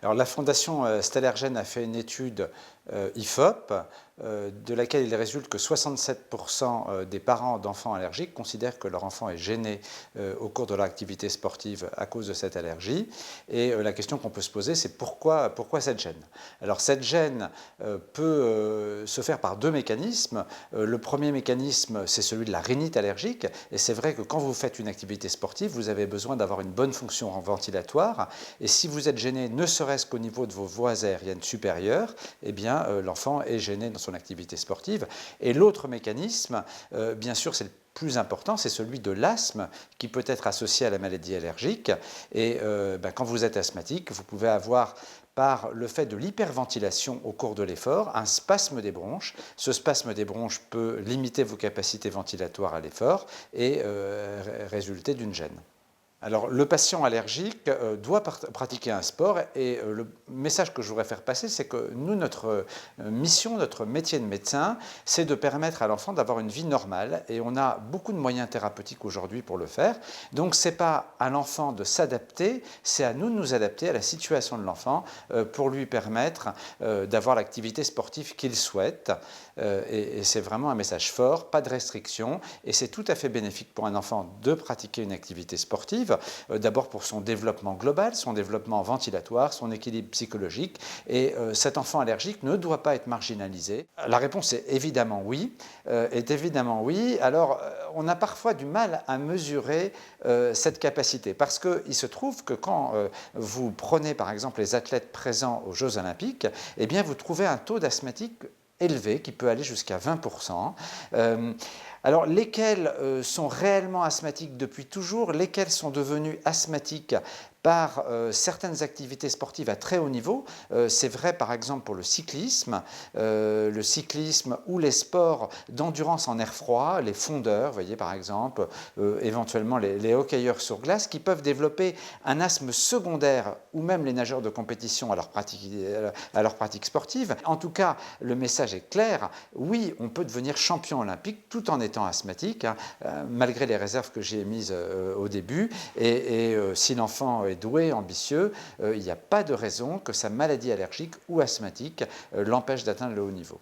Alors, la Fondation Stellergen a fait une étude IFOP de laquelle il résulte que 67% des parents d'enfants allergiques considèrent que leur enfant est gêné au cours de leur activité sportive à cause de cette allergie. Et la question qu'on peut se poser, c'est pourquoi cette gêne? Alors, cette gêne peut se faire par deux mécanismes. Le premier mécanisme, c'est celui de la rhinite allergique. Et c'est vrai que quand vous faites une activité sportive, vous avez besoin d'avoir une bonne fonction ventilatoire. Et si vous êtes gêné, ne serait-ce qu'au niveau de vos voies aériennes supérieures, eh bien, l'enfant est gêné dans son activité sportive. Et l'autre mécanisme, bien sûr, c'est le plus important, c'est celui de l'asthme qui peut être associé à la maladie allergique. Et quand vous êtes asthmatique, vous pouvez avoir, par le fait de l'hyperventilation au cours de l'effort, un spasme des bronches. Ce spasme des bronches peut limiter vos capacités ventilatoires à l'effort et résulter d'une gêne. Alors, le patient allergique doit pratiquer un sport et le message que je voudrais faire passer, c'est que nous, notre mission, notre métier de médecin, c'est de permettre à l'enfant d'avoir une vie normale et on a beaucoup de moyens thérapeutiques aujourd'hui pour le faire. Donc, ce n'est pas à l'enfant de s'adapter, c'est à nous de nous adapter à la situation de l'enfant pour lui permettre d'avoir l'activité sportive qu'il souhaite. Et c'est vraiment un message fort, pas de restriction et c'est tout à fait bénéfique pour un enfant de pratiquer une activité sportive. D'abord pour son développement global, son développement ventilatoire, son équilibre psychologique. Et cet enfant allergique ne doit pas être marginalisé. La réponse est évidemment oui. Alors, on a parfois du mal à mesurer cette capacité parce qu'il se trouve que quand vous prenez par exemple les athlètes présents aux Jeux Olympiques, eh bien, vous trouvez un taux d'asthmatique élevé qui peut aller jusqu'à 20%. Alors, lesquels sont réellement asthmatiques depuis toujours, lesquels sont devenus asthmatiques par certaines activités sportives à très haut niveau. C'est vrai par exemple pour le cyclisme ou les sports d'endurance en air froid, les fondeurs, vous voyez par exemple, éventuellement les hockeyeurs sur glace qui peuvent développer un asthme secondaire ou même les nageurs de compétition à leur pratique sportive. En tout cas, le message est clair, oui, on peut devenir champion olympique tout en étant asthmatique, malgré les réserves que j'ai émises au début, et si l'enfant est doué, ambitieux, il n'y a pas de raison que sa maladie allergique ou asthmatique l'empêche d'atteindre le haut niveau.